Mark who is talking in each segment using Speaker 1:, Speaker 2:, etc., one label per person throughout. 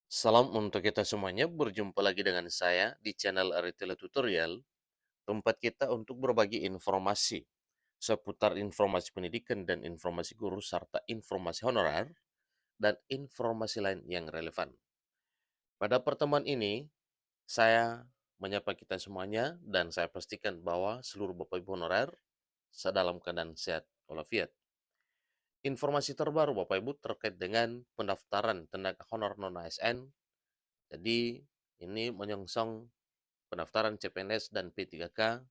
Speaker 1: Salam untuk kita semuanya, berjumpa lagi dengan saya di channel Aritele Tutorial, tempat kita untuk berbagi informasi seputar informasi pendidikan dan informasi guru serta informasi honorer dan informasi lain yang relevan. Pada pertemuan ini, saya menyapa kita semuanya dan saya pastikan bahwa seluruh Bapak Ibu honorer sedalam keadaan sehat walafiat. Informasi terbaru Bapak Ibu terkait dengan pendaftaran tenaga honor non ASN. Jadi ini menyongsong pendaftaran CPNS dan P3K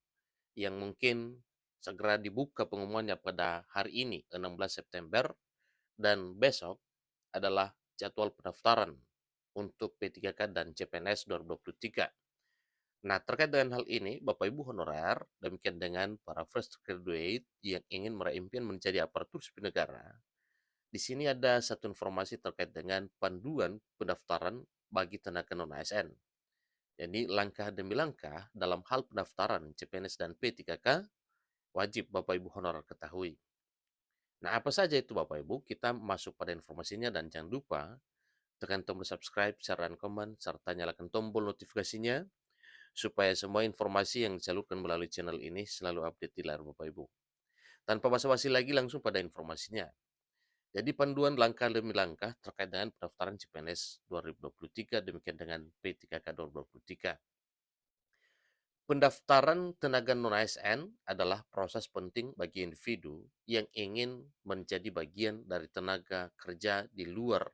Speaker 1: yang mungkin segera dibuka pengumumannya pada hari ini 16 September dan besok adalah jadwal pendaftaran untuk P3K dan CPNS 2023. Nah, terkait dengan hal ini, Bapak Ibu honorer, demikian dengan para fresh graduate yang ingin meraih impian menjadi aparatur sipil negara, di sini ada satu informasi terkait dengan panduan pendaftaran bagi tenaga non ASN. Jadi langkah demi langkah dalam hal pendaftaran CPNS dan P3K wajib Bapak Ibu honorer ketahui. Nah, apa saja itu Bapak Ibu? Kita masuk pada informasinya dan jangan lupa tekan tombol subscribe, share, dan komen, serta nyalakan tombol notifikasinya supaya semua informasi yang disalurkan melalui channel ini selalu update di layar Bapak Ibu. Tanpa basa-basi lagi langsung pada informasinya. Jadi panduan langkah demi langkah terkait dengan pendaftaran CPNS 2023 demikian dengan P3K 2023. Pendaftaran tenaga non-ASN adalah proses penting bagi individu yang ingin menjadi bagian dari tenaga kerja di luar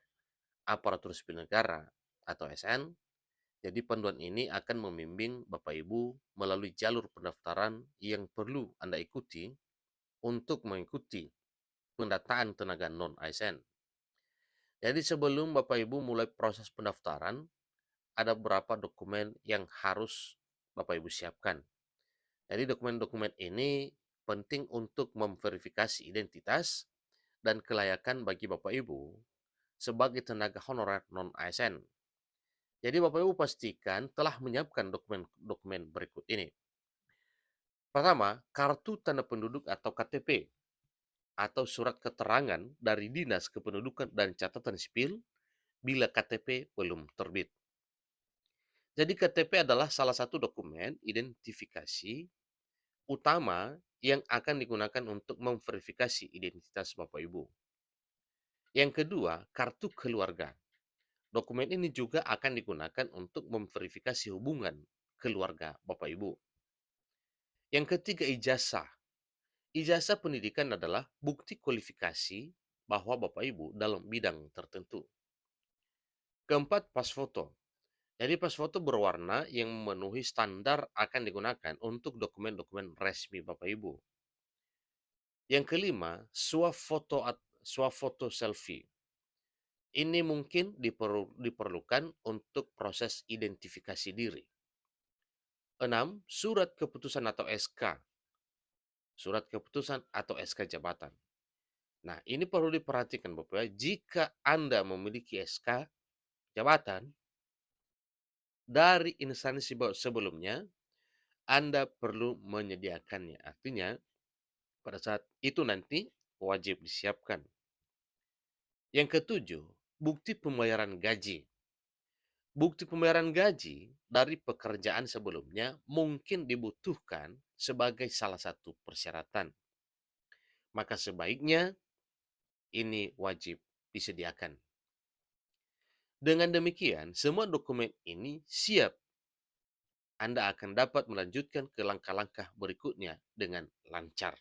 Speaker 1: aparatur sipil negara atau ASN. Jadi panduan ini akan membimbing Bapak Ibu melalui jalur pendaftaran yang perlu Anda ikuti untuk mengikuti pendataan tenaga non-ASN. Jadi sebelum Bapak Ibu mulai proses pendaftaran, ada beberapa dokumen yang harus Bapak Ibu siapkan. Jadi dokumen-dokumen ini penting untuk memverifikasi identitas dan kelayakan bagi Bapak Ibu sebagai tenaga honorer non-ASN. Jadi Bapak Ibu pastikan telah menyiapkan dokumen-dokumen berikut ini. Pertama, kartu tanda penduduk atau KTP atau surat keterangan dari Dinas Kependudukan dan Catatan Sipil bila KTP belum terbit. Jadi KTP adalah salah satu dokumen identifikasi utama yang akan digunakan untuk memverifikasi identitas Bapak Ibu. Yang kedua, kartu keluarga. Dokumen ini juga akan digunakan untuk memverifikasi hubungan keluarga Bapak Ibu. Yang ketiga, ijazah. Ijazah pendidikan adalah bukti kualifikasi bahwa Bapak Ibu dalam bidang tertentu. Keempat, pas foto. Jadi pas foto berwarna yang memenuhi standar akan digunakan untuk dokumen-dokumen resmi Bapak Ibu. Yang kelima, swafoto selfie. Ini mungkin diperlukan untuk proses identifikasi diri. 6. Surat keputusan atau SK. Surat keputusan atau SK jabatan. Nah, ini perlu diperhatikan Bapak ya. Jika Anda memiliki SK jabatan dari instansi sebelumnya, Anda perlu menyediakannya. Artinya, pada saat itu nanti wajib disiapkan. Yang ketujuh, bukti pembayaran gaji. Bukti pembayaran gaji dari pekerjaan sebelumnya mungkin dibutuhkan sebagai salah satu persyaratan. Maka sebaiknya ini wajib disediakan. Dengan demikian, semua dokumen ini siap. Anda akan dapat melanjutkan ke langkah-langkah berikutnya dengan lancar.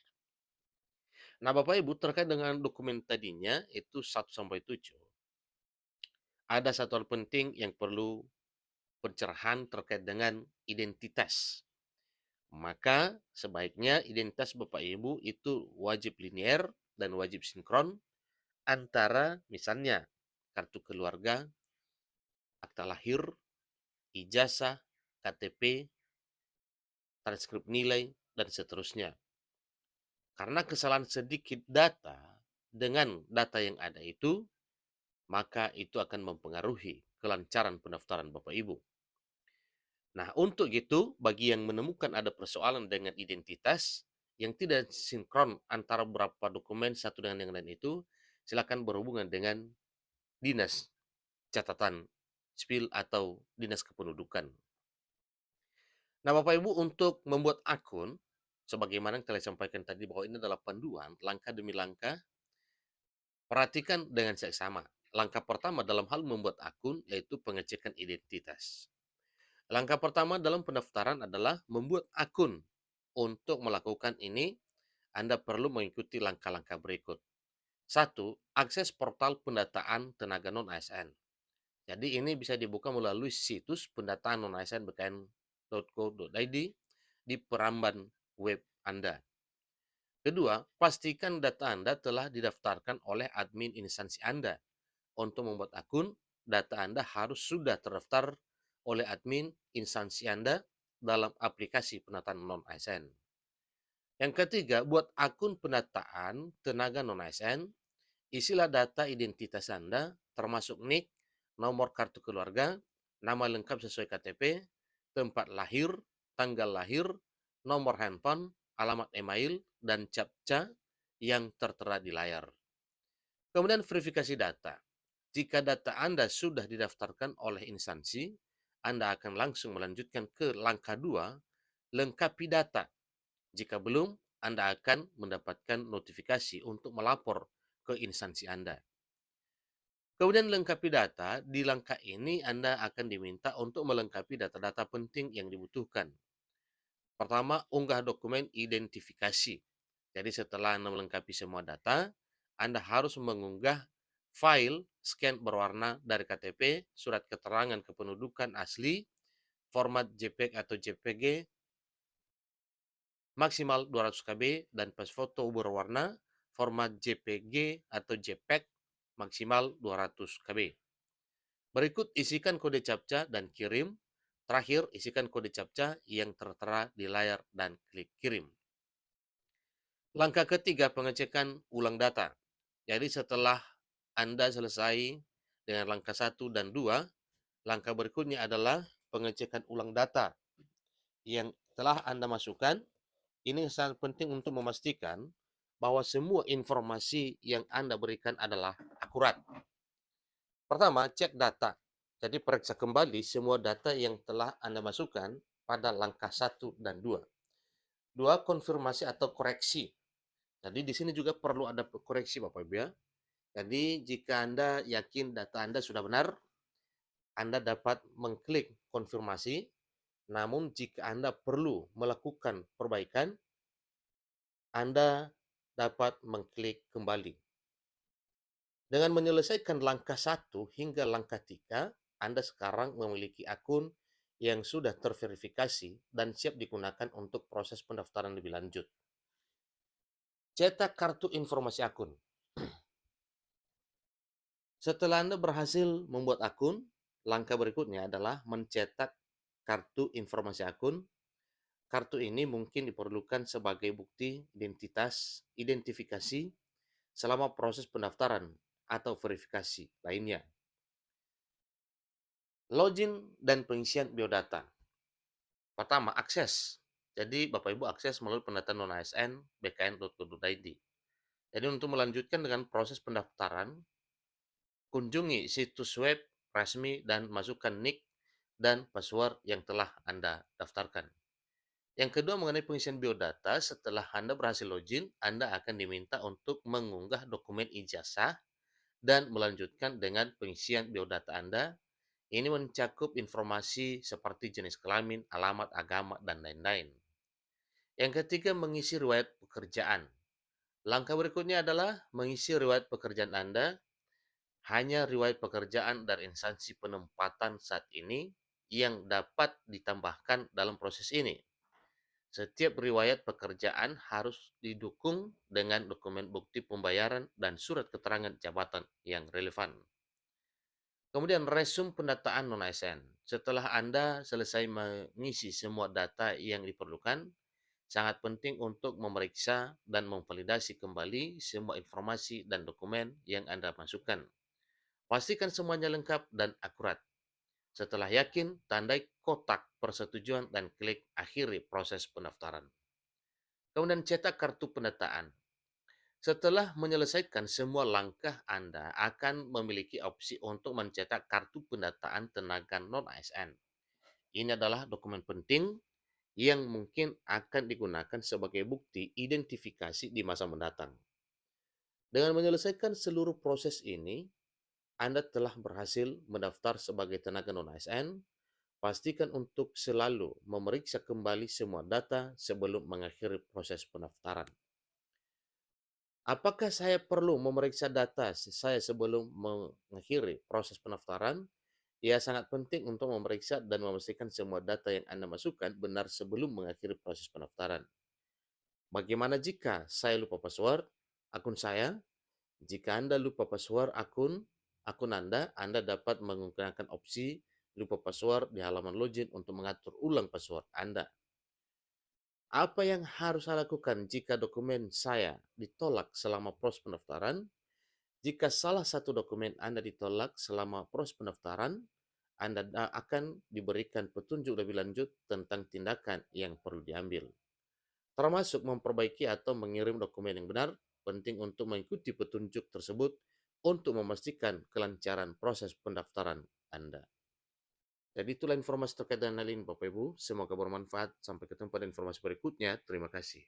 Speaker 1: Nah, Bapak Ibu, terkait dengan dokumen tadinya itu 1 sampai 7. Ada satu hal penting yang perlu pencerahan terkait dengan identitas. Maka sebaiknya identitas Bapak Ibu itu wajib linier dan wajib sinkron antara misalnya kartu keluarga, akta lahir, ijazah, KTP, transkrip nilai, dan seterusnya. Karena kesalahan sedikit data dengan data yang ada itu, maka itu akan mempengaruhi kelancaran pendaftaran Bapak Ibu. Nah, untuk itu, bagi yang menemukan ada persoalan dengan identitas yang tidak sinkron antara beberapa dokumen satu dengan yang lain itu, silakan berhubungan dengan Dinas Catatan Sipil atau Dinas Kependudukan. Nah, Bapak Ibu, untuk membuat akun, sebagaimana yang telah sampaikan tadi bahwa ini adalah panduan langkah demi langkah, perhatikan dengan seksama. Langkah pertama dalam hal membuat akun yaitu pengecekan identitas. Langkah pertama dalam pendaftaran adalah membuat akun. Untuk melakukan ini, Anda perlu mengikuti langkah-langkah berikut. Satu, akses portal pendataan tenaga non-ASN. Jadi ini bisa dibuka melalui situs pendataan non-ASN bkn.go.id di peramban web Anda. Kedua, pastikan data Anda telah didaftarkan oleh admin instansi Anda. Untuk membuat akun, data Anda harus sudah terdaftar oleh admin instansi Anda dalam aplikasi pendataan non-ASN. Yang ketiga, buat akun pendataan tenaga non-ASN, isilah data identitas Anda, termasuk NIK, nomor kartu keluarga, nama lengkap sesuai KTP, tempat lahir, tanggal lahir, nomor handphone, alamat email, dan captcha yang tertera di layar. Kemudian verifikasi data. Jika data Anda sudah didaftarkan oleh instansi, Anda akan langsung melanjutkan ke langkah 2, lengkapi data. Jika belum, Anda akan mendapatkan notifikasi untuk melapor ke instansi Anda. Kemudian lengkapi data, di langkah ini Anda akan diminta untuk melengkapi data-data penting yang dibutuhkan. Pertama, unggah dokumen identifikasi. Jadi setelah Anda melengkapi semua data, Anda harus mengunggah file scan berwarna dari KTP, surat keterangan kependudukan asli, format JPEG atau JPG, maksimal 200 KB, dan pas foto berwarna, format JPG atau JPEG, maksimal 200 KB. Berikut isikan kode captcha dan kirim. Terakhir, isikan kode captcha yang tertera di layar dan klik kirim. Langkah ketiga, pengecekan ulang data. Jadi setelah Anda selesai dengan langkah 1 dan 2, langkah berikutnya adalah pengecekan ulang data yang telah Anda masukkan. Ini sangat penting untuk memastikan bahwa semua informasi yang Anda berikan adalah akurat. Pertama, cek data. Jadi periksa kembali semua data yang telah Anda masukkan pada langkah 1 dan 2. Dua, konfirmasi atau koreksi. Jadi di sini juga perlu ada koreksi Bapak Ibu ya. Jadi jika Anda yakin data Anda sudah benar, Anda dapat mengklik konfirmasi. Namun jika Anda perlu melakukan perbaikan, Anda dapat mengklik kembali. Dengan menyelesaikan langkah 1 hingga langkah 3, Anda sekarang memiliki akun yang sudah terverifikasi dan siap digunakan untuk proses pendaftaran lebih lanjut. Cetak kartu informasi akun. Setelah Anda berhasil membuat akun, langkah berikutnya adalah mencetak kartu informasi akun. Kartu ini mungkin diperlukan sebagai bukti identifikasi selama proses pendaftaran atau verifikasi lainnya. Login dan pengisian biodata. Pertama, akses. Jadi Bapak Ibu akses melalui pendataan non-ASN bkn.go.id. Jadi untuk melanjutkan dengan proses pendaftaran, kunjungi situs web resmi dan masukkan NIK dan password yang telah Anda daftarkan. Yang kedua, mengenai pengisian biodata, setelah Anda berhasil login, Anda akan diminta untuk mengunggah dokumen ijazah dan melanjutkan dengan pengisian biodata Anda. Ini mencakup informasi seperti jenis kelamin, alamat, agama, dan lain-lain. Yang ketiga, mengisi riwayat pekerjaan. Langkah berikutnya adalah mengisi riwayat pekerjaan Anda. Hanya riwayat pekerjaan dari instansi penempatan saat ini yang dapat ditambahkan dalam proses ini. Setiap riwayat pekerjaan harus didukung dengan dokumen bukti pembayaran dan surat keterangan jabatan yang relevan. Kemudian resum pendataan non-ASN. Setelah Anda selesai mengisi semua data yang diperlukan, sangat penting untuk memeriksa dan memvalidasi kembali semua informasi dan dokumen yang Anda masukkan. Pastikan semuanya lengkap dan akurat. Setelah yakin, tandai kotak persetujuan dan klik akhiri proses pendaftaran. Kemudian cetak kartu pendataan. Setelah menyelesaikan semua langkah, Anda akan memiliki opsi untuk mencetak kartu pendataan tenaga non-ASN. Ini adalah dokumen penting yang mungkin akan digunakan sebagai bukti identifikasi di masa mendatang. Dengan menyelesaikan seluruh proses ini, Anda telah berhasil mendaftar sebagai tenaga non-ASN. Pastikan untuk selalu memeriksa kembali semua data sebelum mengakhiri proses pendaftaran. Apakah saya perlu memeriksa data saya sebelum mengakhiri proses pendaftaran? Ya, sangat penting untuk memeriksa dan memastikan semua data yang Anda masukkan benar sebelum mengakhiri proses pendaftaran. Bagaimana jika saya lupa password akun saya? Jika Anda lupa password akun Anda dapat menggunakan opsi lupa password di halaman login untuk mengatur ulang password Anda. Apa yang harus saya lakukan jika dokumen saya ditolak selama proses pendaftaran? Jika salah satu dokumen Anda ditolak selama proses pendaftaran, Anda akan diberikan petunjuk lebih lanjut tentang tindakan yang perlu diambil, termasuk memperbaiki atau mengirim dokumen yang benar. Penting untuk mengikuti petunjuk tersebut untuk memastikan kelancaran proses pendaftaran Anda. Jadi itulah informasi terkait dengan hal ini Bapak Ibu. Semoga bermanfaat. Sampai ketemu pada informasi berikutnya. Terima kasih.